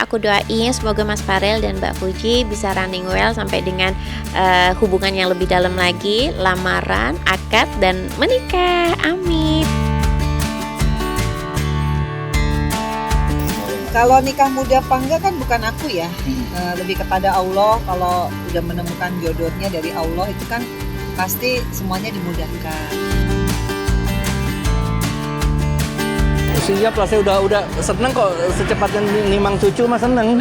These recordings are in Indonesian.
aku doain semoga Mas Farel dan Mbak Fuji bisa running well sampai dengan hubungan yang lebih dalam lagi, lamaran, akad, dan menikah. Amin. Kalau nikah muda apa enggak kan bukan aku ya, lebih kepada Allah. Kalau udah menemukan jodohnya dari Allah itu kan pasti semuanya dimudahkan. Siap lah, saya udah seneng kok secepatnya nimang cucu mah seneng.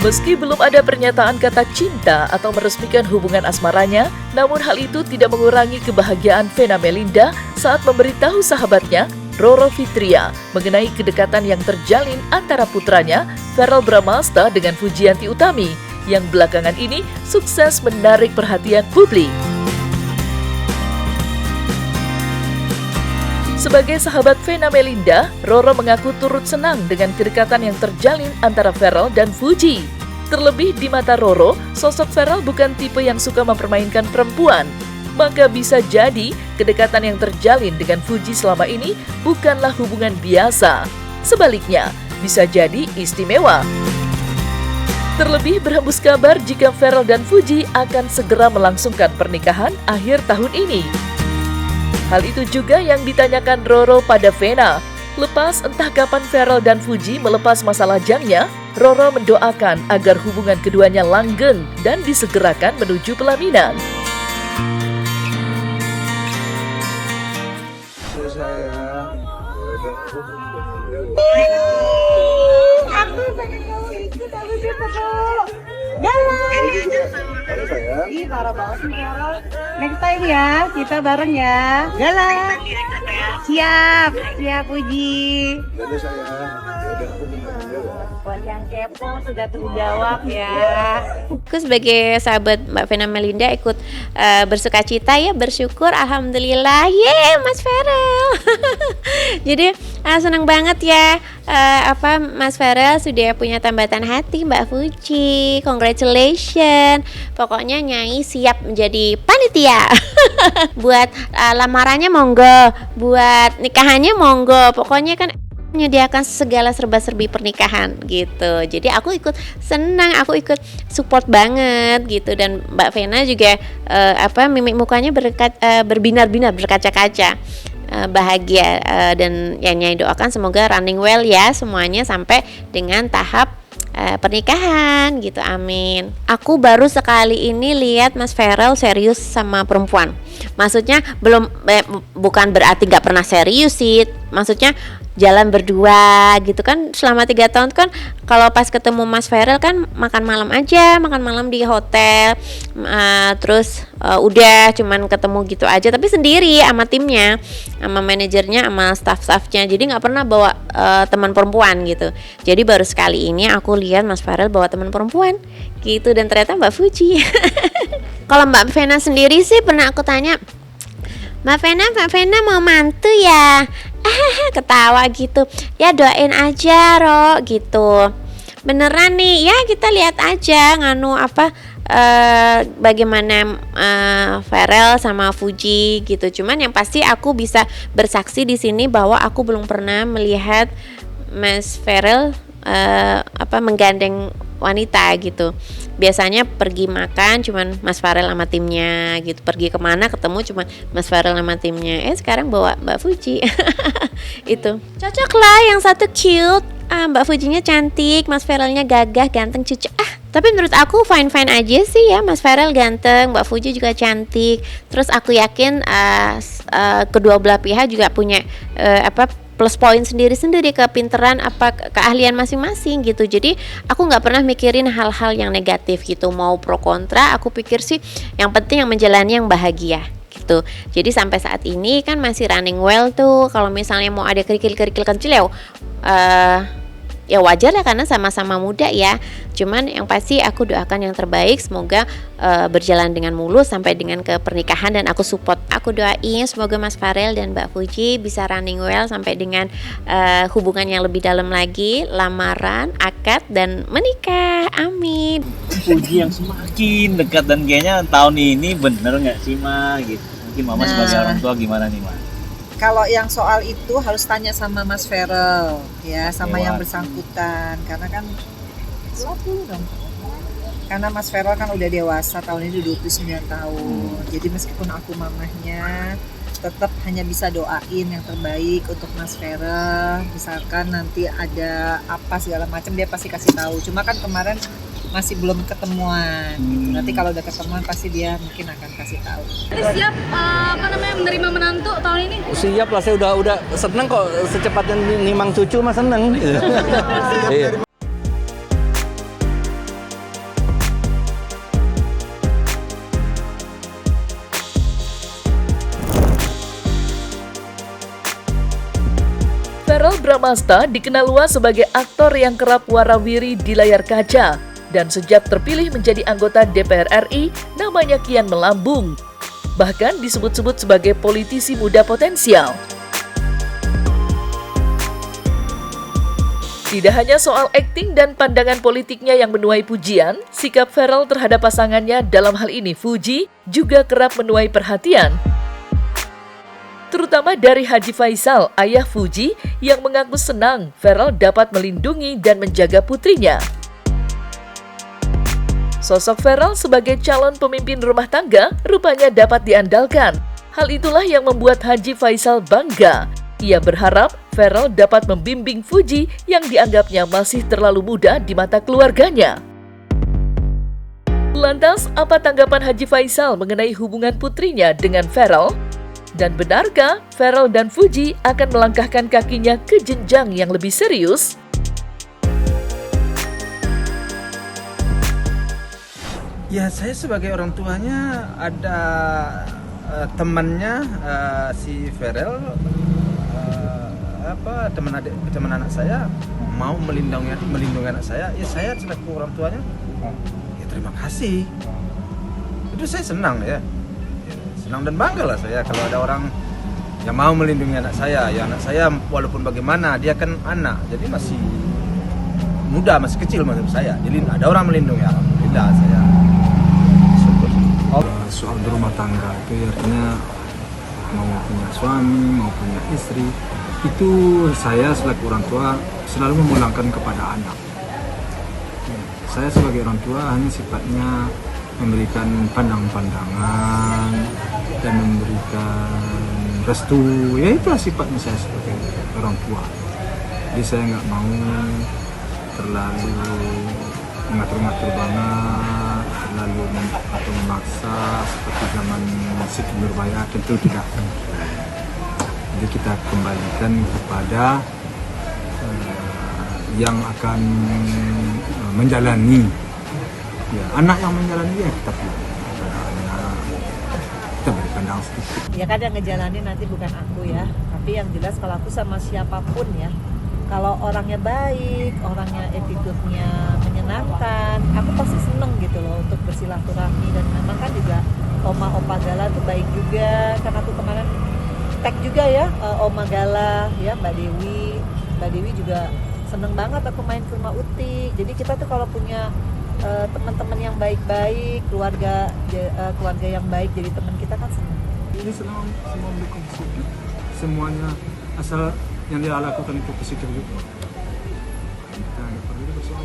Meski belum ada pernyataan kata cinta atau meresmikan hubungan asmaranya, namun hal itu tidak mengurangi kebahagiaan Vena Melinda saat memberitahu sahabatnya, Roro Fitria, mengenai kedekatan yang terjalin antara putranya, Verrel Bramasta dengan Fujianti Utami, yang belakangan ini sukses menarik perhatian publik. Sebagai sahabat Vena Melinda, Roro mengaku turut senang dengan kedekatan yang terjalin antara Verrel dan Fuji. Terlebih di mata Roro, sosok Verrel bukan tipe yang suka mempermainkan perempuan. Maka bisa jadi kedekatan yang terjalin dengan Fuji selama ini bukanlah hubungan biasa. Sebaliknya, bisa jadi istimewa. Terlebih berhembus kabar jika Verrel dan Fuji akan segera melangsungkan pernikahan akhir tahun ini. Hal itu juga yang ditanyakan Roro pada Vena. Lepas entah kapan Verrel dan Fuji melepas masa lajangnya, Roro mendoakan agar hubungan keduanya langgeng dan disegerakan menuju pelaminan. Aku pengen kamu ikut, aku siapa tuh? Jalan. Ih, parah banget sih Carol. Next time ya, kita bareng ya. Jalan. Siap, siap Puji. Buat yang kepo sudah terjawab ya. Aku sebagai sahabat Mbak Vena Melinda ikut bersukacita ya, bersyukur, alhamdulillah, Mas Verrel. Jadi senang banget ya, Mas Verrel sudah punya tambatan hati Mbak Fuji, congratulations. Pokoknya Nyai siap menjadi panitia. Buat lamarannya monggo, buat nikahannya monggo, pokoknya kan menyediakan segala serba-serbi pernikahan gitu. Jadi aku ikut senang, aku ikut support banget gitu. Dan Mbak Vena juga mimik mukanya berbinar-binar, berkaca-kaca, bahagia, dan yang Nyai doakan semoga running well ya semuanya sampai dengan tahap pernikahan gitu, amin. Aku baru sekali ini lihat Mas Verrel serius sama perempuan. Maksudnya bukan berarti gak pernah serius sih. Maksudnya jalan berdua gitu kan. Selama 3 tahun kan kalau pas ketemu Mas Verrel kan makan malam aja, makan malam di hotel, terus udah cuman ketemu gitu aja, tapi sendiri sama timnya, sama manajernya, sama staff-staffnya. Jadi nggak pernah bawa teman perempuan gitu. Jadi baru sekali ini aku lihat Mas Verrel bawa teman perempuan gitu, dan ternyata Mbak Fuji. Kalau Mbak Vena sendiri sih pernah aku tanya, Mbak Vena mau mantu ya? Ketawa gitu. Ya doain aja Ro gitu. Beneran nih ya, kita lihat aja bagaimana Verrel sama Fuji gitu. Cuman yang pasti aku bisa bersaksi di sini bahwa aku belum pernah melihat Mas Verrel menggandeng wanita gitu. Biasanya pergi makan cuman Mas Farel sama timnya gitu, pergi kemana ketemu cuman Mas Farel sama timnya. Sekarang bawa Mbak Fuji. Itu cocok lah, yang satu cute, Mbak Fujinya cantik, Mas Farelnya gagah, ganteng, cucu. Tapi menurut aku fine-fine aja sih ya, Mas Farel ganteng, Mbak Fuji juga cantik. Terus aku yakin kedua belah pihak juga punya plus poin sendiri-sendiri, kepinteran keahlian masing-masing gitu. Jadi aku nggak pernah mikirin hal-hal yang negatif gitu, mau pro kontra. Aku pikir sih yang penting yang menjalani yang bahagia gitu. Jadi sampai saat ini kan masih running well tuh. Kalau misalnya mau ada kerikil-kerikil kecil ya Ya wajar ya karena sama-sama muda ya. Cuman yang pasti aku doakan yang terbaik, semoga berjalan dengan mulus sampai dengan ke pernikahan, dan aku support. Aku doain semoga Mas Farel dan Mbak Fuji bisa running well sampai dengan hubungan yang lebih dalam lagi, lamaran, akad, dan menikah. Amin. Fuji yang semakin dekat, dan kayaknya tahun ini bener nggak sih Ma gitu. Mungkin Mama sebagai orang tua gimana nih Ma? Kalau yang soal itu harus tanya sama Mas Farel ya, sama yang bersangkutan, karena kan suatu dong. Karena Mas Farel kan udah dewasa, tahun ini 29 tahun. Jadi meskipun aku mamahnya, tetap hanya bisa doain yang terbaik untuk Mas Farel. Misalkan nanti ada apa segala macam dia pasti kasih tahu. Cuma kan kemarin masih belum ketemuan. Nanti kalau udah ketemuan pasti dia mungkin akan kasih tahu. Siap menerima menantu tahun ini? Siap lah, saya udah seneng kok secepatnya nimang cucu mah seneng. Iya. Verrell Bramasta dikenal luas sebagai aktor yang kerap warawiri di layar kaca. Dan sejak terpilih menjadi anggota DPR RI, namanya kian melambung. Bahkan disebut-sebut sebagai politisi muda potensial. Tidak hanya soal akting dan pandangan politiknya yang menuai pujian, sikap Verrell terhadap pasangannya dalam hal ini Fuji juga kerap menuai perhatian. Terutama dari Haji Faisal, ayah Fuji, yang mengaku senang Verrell dapat melindungi dan menjaga putrinya. Sosok Verrell sebagai calon pemimpin rumah tangga rupanya dapat diandalkan. Hal itulah yang membuat Haji Faisal bangga. Ia berharap Verrell dapat membimbing Fuji yang dianggapnya masih terlalu muda di mata keluarganya. Lantas, apa tanggapan Haji Faisal mengenai hubungan putrinya dengan Verrell? Dan benarkah Verrell dan Fuji akan melangkahkan kakinya ke jenjang yang lebih serius? Ya, saya sebagai orang tuanya ada temannya si Verrell, teman anak saya mau melindungi anak saya. Ya saya selaku orang tuanya, ya terima kasih. Itu saya senang ya, senang dan bangga lah saya kalau ada orang yang mau melindungi anak saya. Ya anak saya walaupun bagaimana dia kan anak, jadi masih muda, masih kecil menurut saya. Jadi ada orang melindungi, alhamdulillah saya. Soal berumah tangga itu artinya mau punya suami, mau punya istri, itu saya selaku orang tua selalu memulangkan kepada anak. Saya sebagai orang tua hanya sifatnya memberikan pandangan dan memberikan restu, ya itulah sifatnya saya sebagai orang tua. Jadi saya nggak mau terlalu mengatur-ngatur banget, terlalu atau memaksa seperti zaman Siti Nurbaya, tentu tidak. Jadi kita kembalikan kepada yang akan menjalani. Ya, anak yang menjalani ya kita pilih. Kita beri pandangan sedikit. Ya kan yang ngejalanin nanti bukan aku ya, tapi yang jelas kalau aku sama siapapun ya, kalau orangnya baik, orangnya attitude-nya menyenangkan, aku pasti seneng gitu loh untuk bersilaturahmi. Dan memang kan juga Oma Opa Gala tuh baik juga, karena aku kemarin tag juga ya Oma Gala ya, Mbak Dewi juga seneng banget aku main ke rumah Uti. Jadi kita tuh kalau punya teman-teman yang baik-baik, keluarga yang baik jadi teman kita kan seneng. Ini semua mendukung positif, semuanya asal yang dia lakukan itu positif juga. Kita nggak perlu bersoal.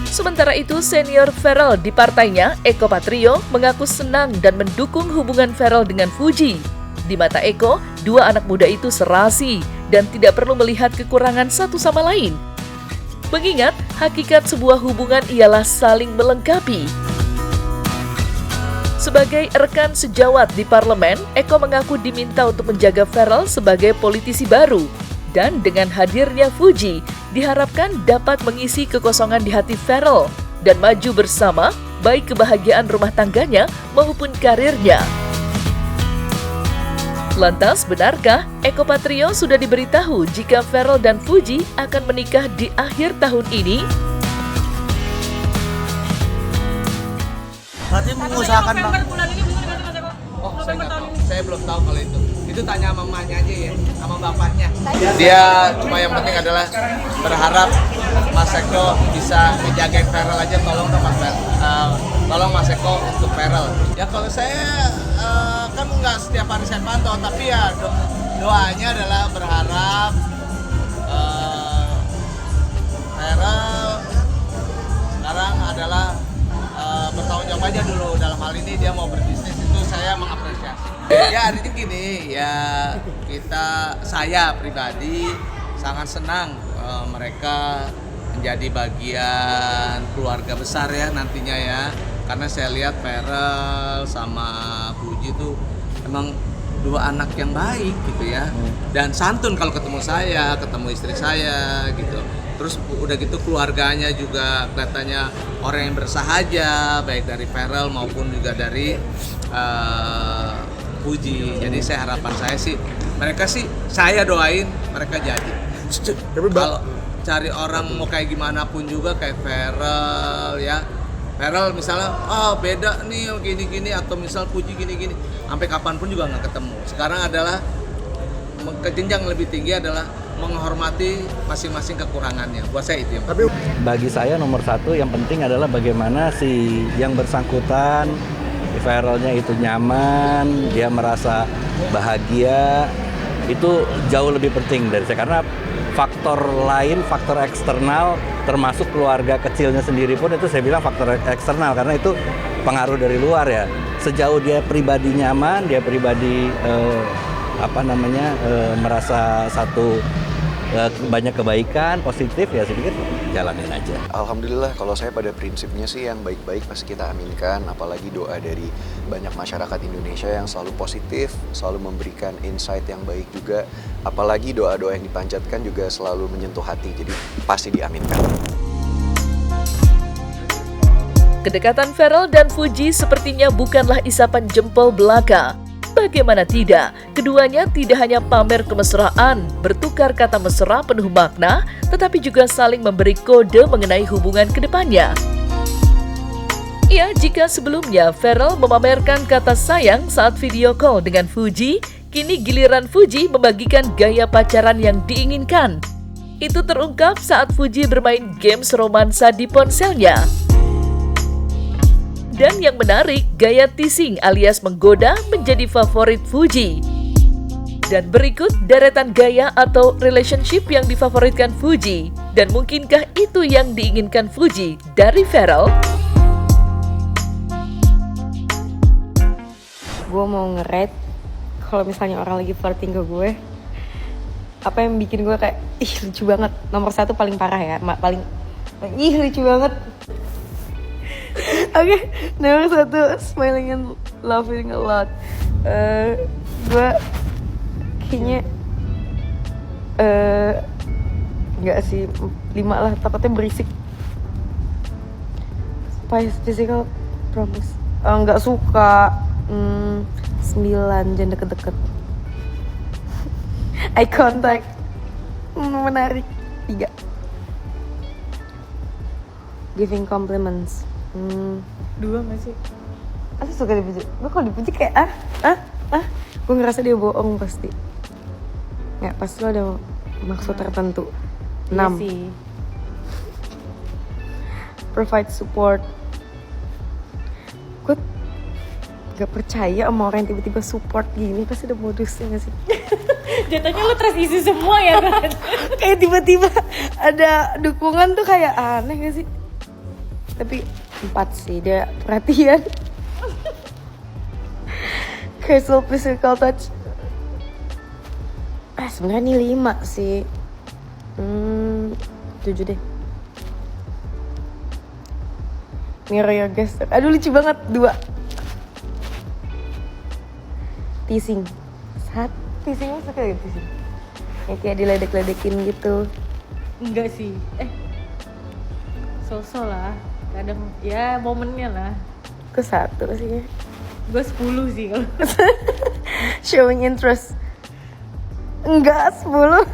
Sementara itu, senior Verrell di partainya, Eko Patrio, mengaku senang dan mendukung hubungan Verrell dengan Fuji. Di mata Eko, dua anak muda itu serasi dan tidak perlu melihat kekurangan satu sama lain. Mengingat, hakikat sebuah hubungan ialah saling melengkapi. Sebagai rekan sejawat di parlemen, Eko mengaku diminta untuk menjaga Verrell sebagai politisi baru. Dan dengan hadirnya Fuji, diharapkan dapat mengisi kekosongan di hati Verrell dan maju bersama, baik kebahagiaan rumah tangganya maupun karirnya. Lantas, benarkah Eko Patrio sudah diberitahu jika Pharrell dan Fuji akan menikah di akhir tahun ini? Berarti mengusahakan November bulan ini bener nggak sih Mas Eko? Oh, saya nggak tahu. Saya belum tahu kalau itu. Itu tanya sama mamanya aja ya, sama bapaknya. Dia cuma yang penting adalah berharap Mas Eko bisa ngejagain Pharrell aja. Tolong dong Mas tolong Mas Eko untuk Pharrell. Ya kalau saya kan nggak setiap hari saya pantau, tapi ya doanya adalah berharap Pharrell sekarang adalah bertanggung jawab aja dulu. Dalam hal ini dia mau berbisnis, itu saya mengapresiasi. Ya artinya gini, ya saya pribadi sangat senang mereka menjadi bagian keluarga besar ya nantinya ya. Karena saya lihat Pharrell sama Fuji tuh emang dua anak yang baik gitu ya. Dan santun kalau ketemu saya, ketemu istri saya gitu. Terus udah gitu keluarganya juga kelihatannya orang yang bersahaja, baik dari Pharrell maupun juga dari Fuji. Jadi harapan saya sih, mereka sih saya doain mereka jadi. Kalau cari orang mau kayak gimana pun juga kayak Pharrell ya. Pharrell misalnya, beda nih gini-gini, atau misal Fuji gini-gini, sampai kapanpun juga nggak ketemu. Sekarang adalah ke jenjang lebih tinggi adalah menghormati masing-masing kekurangannya. Buat saya itu yang penting. Bagi saya nomor satu yang penting adalah bagaimana si yang bersangkutan, Pharrell-nya itu nyaman, dia merasa bahagia, itu jauh lebih penting dari saya. Karena faktor lain, faktor eksternal, termasuk keluarga kecilnya sendiri pun itu saya bilang faktor eksternal, karena itu pengaruh dari luar ya. Sejauh dia pribadi nyaman, dia pribadi merasa banyak kebaikan, positif ya, saya pikir jalanin aja. Alhamdulillah, kalau saya pada prinsipnya sih yang baik-baik pasti kita aminkan, apalagi doa dari banyak masyarakat Indonesia yang selalu positif, selalu memberikan insight yang baik juga, apalagi doa-doa yang dipanjatkan juga selalu menyentuh hati, jadi pasti diaminkan. Kedekatan Pharrell dan Fuji sepertinya bukanlah isapan jempol belaka. Bagaimana tidak, keduanya tidak hanya pamer kemesraan, bertukar kata mesra penuh makna, tetapi juga saling memberi kode mengenai hubungan kedepannya. Ya, jika sebelumnya Pharrell memamerkan kata sayang saat video call dengan Fuji, kini giliran Fuji membagikan gaya pacaran yang diinginkan. Itu terungkap saat Fuji bermain games romansa di ponselnya. Dan yang menarik, gaya teasing alias menggoda menjadi favorit Fuji. Dan berikut deretan gaya atau relationship yang difavoritkan Fuji. Dan mungkinkah itu yang diinginkan Fuji dari Pharrell? Gue mau nge-rate kalau misalnya orang lagi flirting ke gue, apa yang bikin gue kayak, ih lucu banget. Nomor satu paling parah ya, paling ih lucu banget. Oke, nomor satu, smiling and laughing a lot. Gue kayaknya enggak sih, 5 lah, takutnya berisik. Physical promise, enggak suka. 9, jangan deket-deket. Eye contact, menarik. 3, giving compliments. 2 gak sih? Aku suka dipuji. Gue kalau dipuji kayak gue ngerasa dia bohong pasti. Nggak, pasti lo ada maksud tertentu. 6, iya sih. Provide support. Gue gak percaya sama orang yang tiba-tiba support gini, pasti ada modusnya gak sih? Jatuhnya lo trust issue semua ya kan? Kayak tiba-tiba ada dukungan tuh kayak aneh gak sih? Tapi 4 sih, dia perhatian. Casual physical touch. Sebenarnya ini 5 sih. 7 deh. Mirror your gesture. Aduh lucu banget. 2. Teasing. 1. Teasing, lo suka gak teasing? Ya kayak diledek-ledekin gitu. Enggak sih. So-so lah. Kadang ya momennya lah. Ke 1 sih ya. Gue 10 sih kalau. showing interest. Enggak, 10.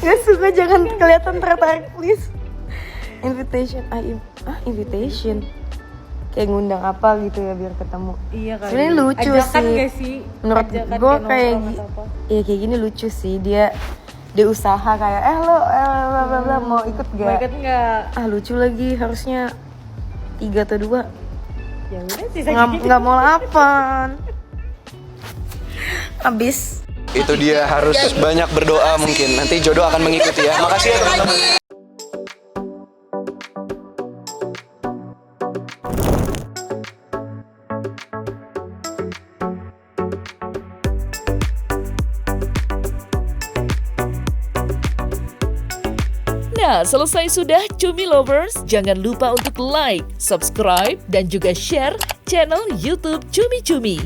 Nggak suka, jangan kelihatan tertarik please. Invitation, invitation. Kayak ngundang apa gitu ya biar ketemu. Iya kali. Sebenarnya lucu Ajakan sih. gak sih? Menurut Ajakan gue kayak kayak nongkrong atau apa? iya kayak gini lucu sih. Dia usaha kayak lo bla bla bla mau ikut Mau gak? ikut nggak? Lucu lagi, harusnya 3 atau 2. Ya udah sih. Nggak mau 8. Habis. Itu dia, harus banyak berdoa mungkin. Nanti jodoh akan mengikuti ya. Makasih ya teman-teman. Nah, selesai sudah Cumi Lovers. Jangan lupa untuk like, subscribe, dan juga share channel YouTube Cumi Cumi.